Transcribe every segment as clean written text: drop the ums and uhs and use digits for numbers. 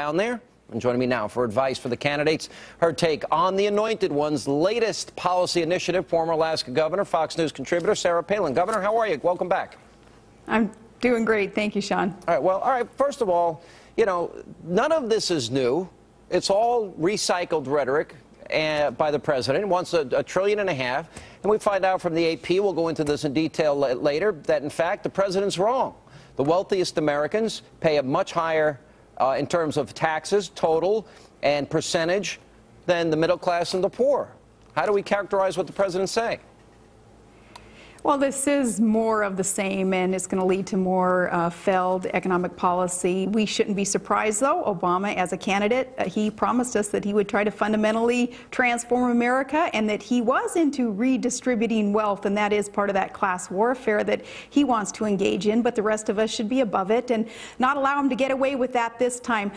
Down there. And joining me now for advice for the candidates, her take on the Anointed One's latest policy initiative, former Alaska Governor, Fox News contributor Sarah Palin. Governor, how are you? Welcome back. I'm doing great. Thank you, Sean. All right. First of all, you know, none of this is new. It's all recycled rhetoric by the president. He wants $1.5 trillion. And we find out from the AP, we'll go into this in detail later, that in fact the president's wrong. The wealthiest Americans pay a much higher in terms of taxes, total and percentage, than the middle class and the poor. How do we characterize what the president's saying? Well, this is more of the same, and it's going to lead to more failed economic policy. We shouldn't be surprised, though. Obama, as a candidate, he promised us that he would try to fundamentally transform America and that he was into redistributing wealth, and that is part of that class warfare that he wants to engage in, but the rest of us should be above it and not allow him to get away with that this time.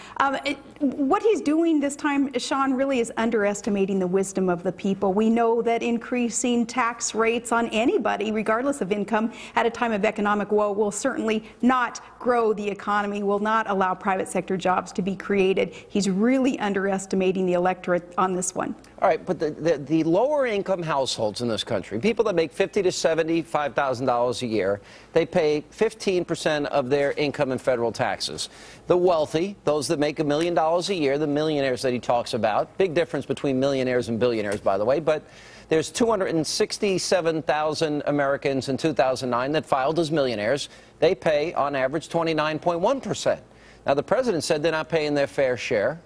What he's doing this time, Sean, really is underestimating the wisdom of the people. We know that increasing tax rates on anybody, regardless of income, at a time of economic woe will certainly not grow the economy, will not allow private sector jobs to be created. He's really underestimating the electorate on this one. All right, but the lower income households in this country, people that make $50,000 to $75,000 a year, they pay 15% of their income in federal taxes. The wealthy, those that make $1 million a year, the millionaires that he talks about, big difference between millionaires and billionaires, by the way, but there's 267,000 Americans in 2009 that filed as millionaires. They pay, on average, 29.1%. Now, the president said they're not paying their fair share,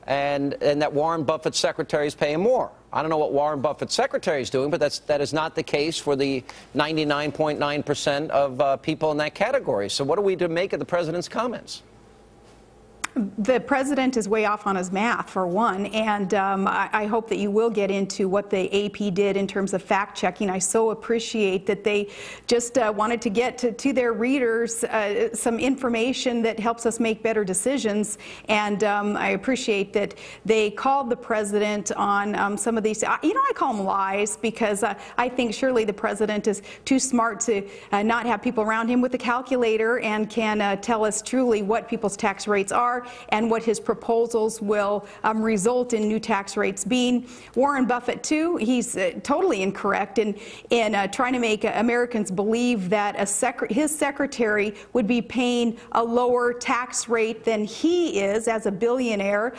and that Warren Buffett's secretary is paying more. I don't know what Warren Buffett's secretary is doing, but that is not the case for the 99.9% of people in that category. So what are we to make of the president's comments? The president is way off on his math, for one, and I hope that you will get into what the AP did in terms of fact-checking. I so appreciate that they just wanted to get to their readers some information that helps us make better decisions, and I appreciate that they called the president on some of these, you know, I call them lies, because I think surely the president is too smart to not have people around him with a calculator and can tell us truly what people's tax rates are and what his proposals will result in new tax rates being. Warren Buffett, too, he's totally incorrect in trying to make Americans believe that his secretary would be paying a lower tax rate than he is as a billionaire,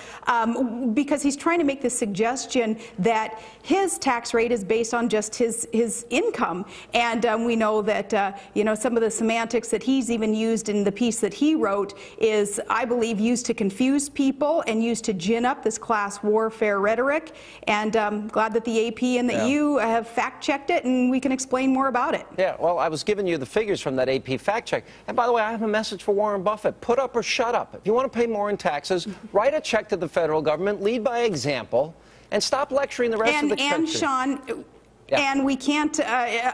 because he's trying to make the suggestion that his tax rate is based on just his income. And we know that you know, some of the semantics that he's even used in the piece that he wrote is, I believe, used to confuse people and used to gin up this class warfare rhetoric. And I'm glad that the AP and that you have fact-checked it, and we can explain more about it. Yeah, well, I was giving you the figures from that AP fact-check. And by the way, I have a message for Warren Buffett. Put up or shut up. If you want to pay more in taxes, write a check to the federal government, lead by example, and stop lecturing the rest of the country. And Sean, and we can't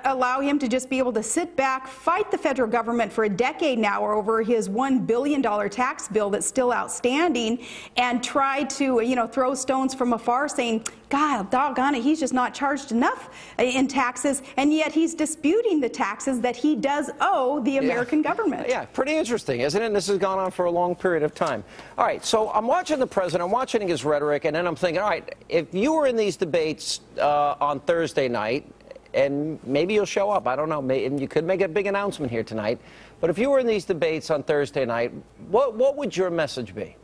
allow him to just be able to sit back, fight the federal government for a decade now over his $1 billion tax bill that's still outstanding, and try to, you know, throw stones from afar saying, God, doggone it, he's just not charged enough in taxes, and yet he's disputing the taxes that he does owe the American government. Yeah, pretty interesting, isn't it? And this has gone on for a long period of time. All right, so I'm watching the president, I'm watching his rhetoric, and then I'm thinking, all right, if you were in these debates on Thursday night, and maybe you'll show up, I don't know, and you could make a big announcement here tonight, but if you were in these debates on Thursday night, what would your message be?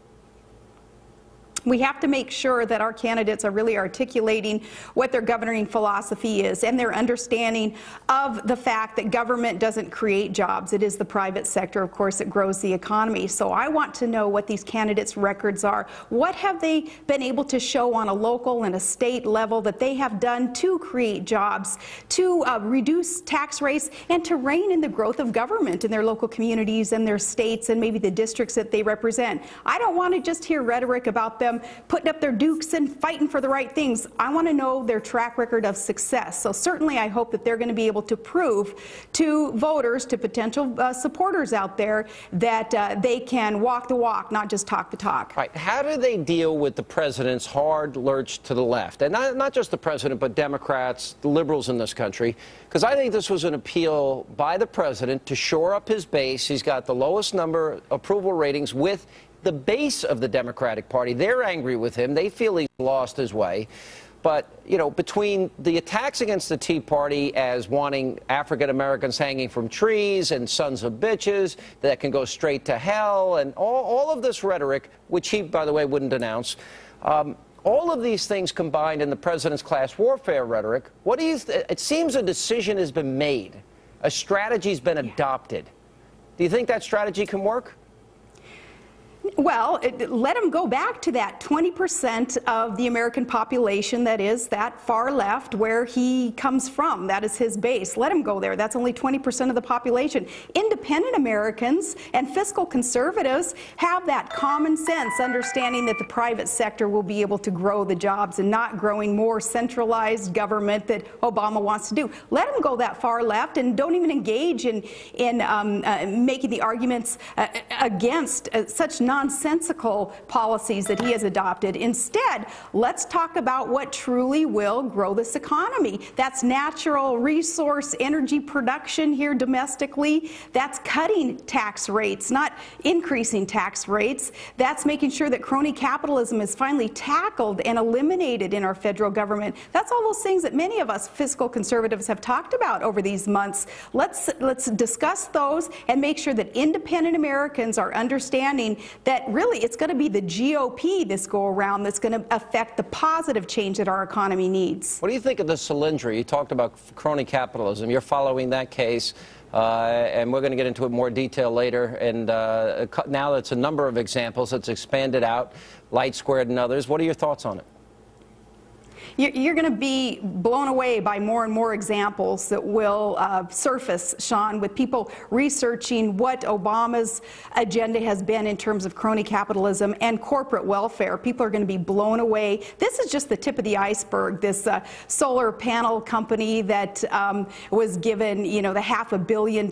We have to make sure that our candidates are really articulating what their governing philosophy is and their understanding of the fact that government doesn't create jobs. It is the private sector, of course, that grows the economy. So I want to know what these candidates' records are. What have they been able to show on a local and a state level that they have done to create jobs, to reduce tax rates, and to rein in the growth of government in their local communities and their states and maybe the districts that they represent? I don't want to just hear rhetoric about them putting up their dukes and fighting for the right things. I want to know their track record of success. So certainly I hope that they're going to be able to prove to voters, to potential supporters out there, that they can walk the walk, not just talk the talk. All right. How do they deal with the president's hard lurch to the left? And not just the president, but Democrats, the liberals in this country. Because I think this was an appeal by the president to shore up his base. He's got the lowest number approval ratings with the base of the Democratic Party, they're angry with him. They feel he's lost his way. But, you know, between the attacks against the Tea Party as wanting African Americans hanging from trees and sons of bitches that can go straight to hell and all of this rhetoric, which he, by the way, wouldn't announce, all of these things combined in the president's class warfare rhetoric, it seems a decision has been made. A strategy's been adopted. Do you think that strategy can work? Well, let him go back to that 20% of the American population that is that far left where he comes from. That is his base. Let him go there. That's only 20% of the population. Independent Americans and fiscal conservatives have that common sense, understanding that the private sector will be able to grow the jobs and not growing more centralized government that Obama wants to do. Let him go that far left and don't even engage in making the arguments against such nonsensical policies that he has adopted. Instead, let's talk about what truly will grow this economy. That's natural resource energy production here domestically. That's cutting tax rates, not increasing tax rates. That's making sure that crony capitalism is finally tackled and eliminated in our federal government. That's all those things that many of us fiscal conservatives have talked about over these months. Let's discuss those and make sure that independent Americans are understanding that really it's going to be the GOP this go around that's going to affect the positive change that our economy needs. What do you think of the Solyndra? You talked about crony capitalism. You're following that case, and we're going to get into it in more detail later. And now it's a number of examples. It's expanded out, Light Squared and others. What are your thoughts on it? You're going to be blown away by more and more examples that will surface, Sean, with people researching what Obama's agenda has been in terms of crony capitalism and corporate welfare. People are going to be blown away. This is just the tip of the iceberg, this solar panel company that was given, you know, the $500 million.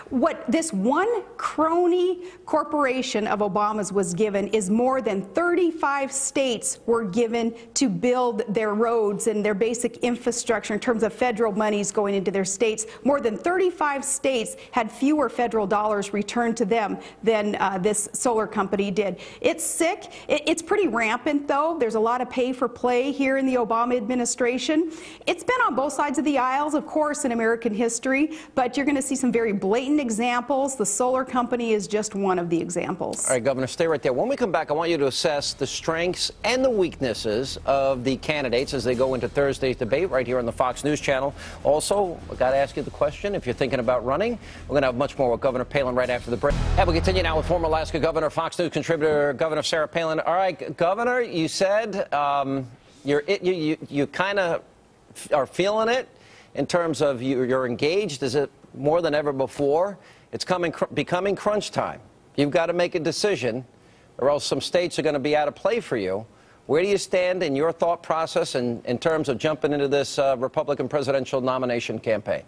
What this one crony corporation of Obama's was given is more than 35 states were given to build their roads and their basic infrastructure in terms of federal monies going into their states. More than 35 states had fewer federal dollars returned to them than this solar company did. It's sick. It's pretty rampant, though. There's a lot of pay for play here in the Obama administration. It's been on both sides of the aisles, of course, in American history, but you're going to see some very blatant examples. The solar company is just one of the examples. All right, Governor, stay right there. When we come back, I want you to assess the strengths and the weaknesses of the candidates as they go into Thursday's debate right here on the Fox News Channel. Also, I've got to ask you the question, if you're thinking about running, we're going to have much more with Governor Palin right after the break. And we continue now with former Alaska Governor, Fox News contributor, Governor Sarah Palin. All right, Governor, you said you kind of are feeling it in terms of you're engaged. Is it more than ever before? It's becoming crunch time. You've got to make a decision, or else some states are going to be out of play for you. Where do you stand in your thought process in terms of jumping into this Republican presidential nomination campaign?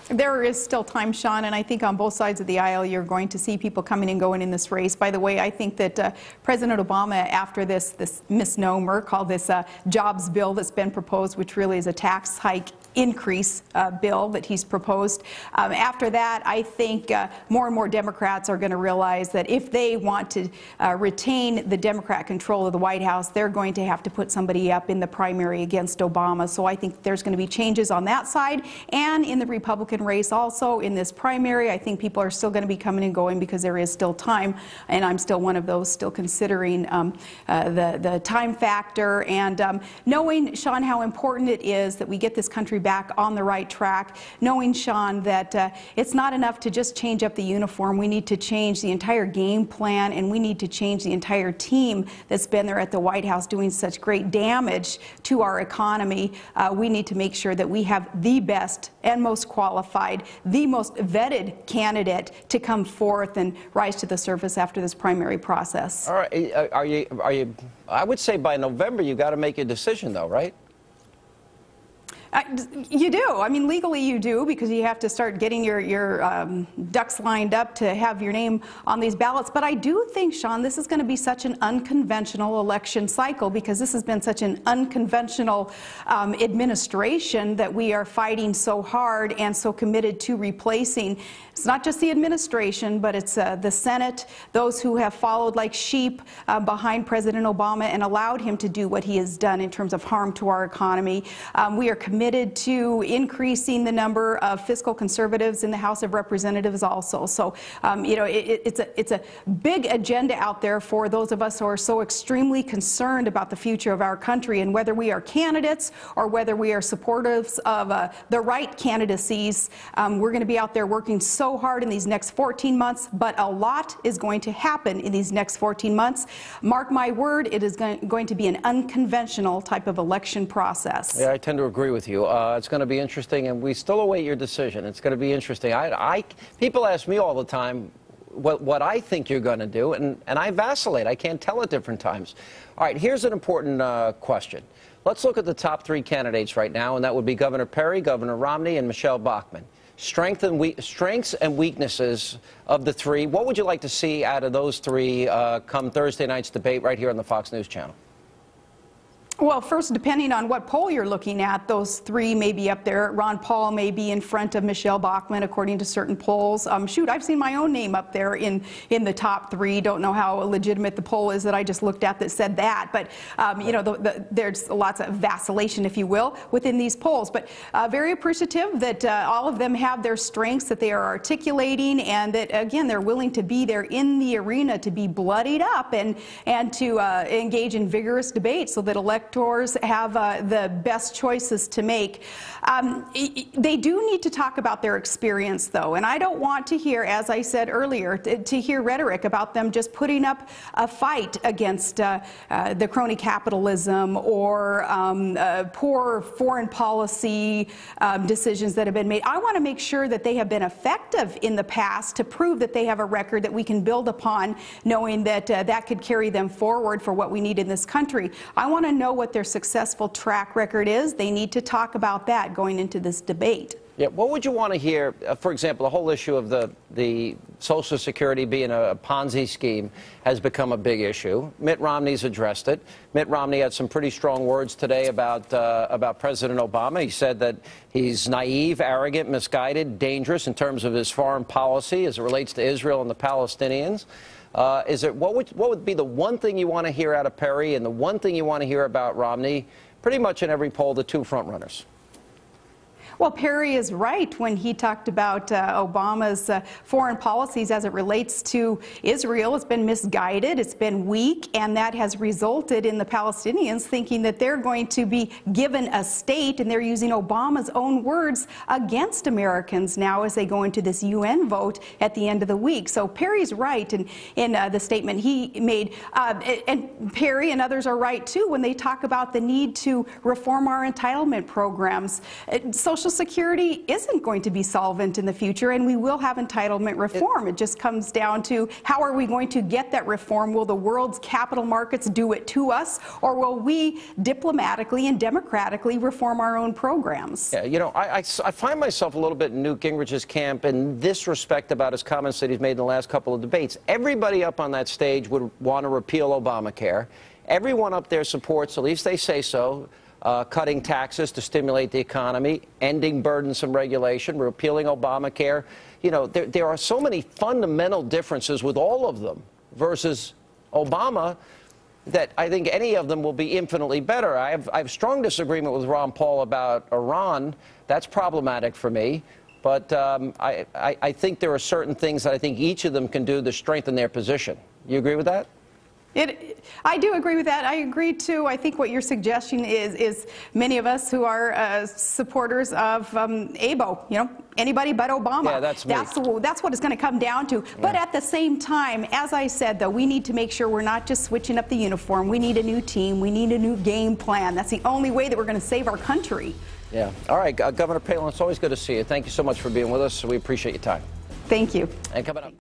There is still time, Sean, and I think on both sides of the aisle you're going to see people coming and going in this race. By the way, I think that President Obama, after this misnomer called this jobs bill that's been proposed, which really is a tax hike increase bill that he's proposed. After that, I think more and more Democrats are going to realize that if they want to retain the Democrat control of the White House, they're going to have to put somebody up in the primary against Obama. So I think there's going to be changes on that side and in the Republican race also in this primary. I think people are still going to be coming and going because there is still time, and I'm still one of those still considering the time factor and knowing, Sean, how important it is that we get this country back on the right track, knowing, Sean, that it's not enough to just change up the uniform. We need to change the entire game plan, and we need to change the entire team that's been there at the White House doing such great damage to our economy. We need to make sure that we have the best and most qualified, the most vetted candidate to come forth and rise to the surface after this primary process. All right, are you? I would say by November you got to make a decision, though, right? You do. I mean, legally you do, because you have to start getting your ducks lined up to have your name on these ballots. But I do think, Sean, this is going to be such an unconventional election cycle, because this has been such an unconventional administration that we are fighting so hard and so committed to replacing. It's not just the administration, but it's the Senate, those who have followed like sheep behind President Obama and allowed him to do what he has done in terms of harm to our economy. We are committed to increasing the number of fiscal conservatives in the House of Representatives also. So, you know, it's a big agenda out there for those of us who are so extremely concerned about the future of our country, and whether we are candidates or whether we are supporters of the right candidacies. We're going to be out there working so hard in these next 14 months, but a lot is going to happen in these next 14 months. Mark my word, it is going to be an unconventional type of election process. Yeah, I tend to agree with you. It's going to be interesting, and we still await your decision. It's going to be interesting. People ask me all the time what I think you're going to do, and I vacillate. I can't tell at different times. All right, here's an important question. Let's look at the top three candidates right now, and that would be Governor Perry, Governor Romney, and Michelle Bachmann. Strengths and weaknesses of the three. What would you like to see out of those three come Thursday night's debate right here on the Fox News Channel? Well, first, depending on what poll you're looking at, those three may be up there. Ron Paul may be in front of Michelle Bachmann, according to certain polls. Shoot, I've seen my own name up there in the top three. Don't know how legitimate the poll is that I just looked at that said that. But, you know, there's lots of vacillation, if you will, within these polls. But very appreciative that all of them have their strengths that they are articulating, and that, again, they're willing to be there in the arena to be bloodied up and to engage in vigorous debate so that electors have the best choices to make. They do need to talk about their experience, though, and I don't want to hear, as I said earlier, to hear rhetoric about them just putting up a fight against the crony capitalism or poor foreign policy decisions that have been made. I want to make sure that they have been effective in the past to prove that they have a record that we can build upon, knowing that that could carry them forward for what we need in this country. I want to know what their successful track record is. They need to talk about that going into this debate. Yeah, what would you want to hear, for example, the whole issue of the Social Security being a Ponzi scheme has become a big issue. Mitt Romney's addressed it. Mitt Romney had some pretty strong words today about President Obama. He said that he's naive, arrogant, misguided, dangerous in terms of his foreign policy as it relates to Israel and the Palestinians. What would be the one thing you want to hear out of Perry and the one thing you want to hear about Romney? Pretty much in every poll, the two front runners. Well, Perry is right when he talked about Obama's foreign policies as it relates to Israel. It's been misguided, it's been weak, and that has resulted in the Palestinians thinking that they're going to be given a state, and they're using Obama's own words against Americans now as they go into this UN vote at the end of the week. So Perry's right in the statement he made, and Perry and others are right too when they talk about the need to reform our entitlement programs. Social Security isn't going to be solvent in the future, and we will have entitlement reform. It just comes down to how are we going to get that reform? Will the world's capital markets do it to us, or will we diplomatically and democratically reform our own programs? Yeah, you know, I find myself a little bit in Newt Gingrich's camp in this respect about his comments that he's made in the last couple of debates. Everybody up on that stage would want to repeal Obamacare. Everyone up there supports, at least they say so, cutting taxes to stimulate the economy, ending burdensome regulation, repealing Obamacare. You know, there are so many fundamental differences with all of them versus Obama that I think any of them will be infinitely better. I have strong disagreement with Ron Paul about Iran. That's problematic for me. But I think there are certain things that I think each of them can do to strengthen their position. You agree with that? I do agree with that. I agree, too. I think what you're suggesting is many of us who are supporters of ABO, you know, anybody but Obama. Yeah, that's me. That's what it's going to come down to. Yeah. But at the same time, as I said, though, we need to make sure we're not just switching up the uniform. We need a new team. We need a new game plan. That's the only way that we're going to save our country. Yeah. All right, Governor Palin, it's always good to see you. Thank you so much for being with us. We appreciate your time. Thank you. And coming up.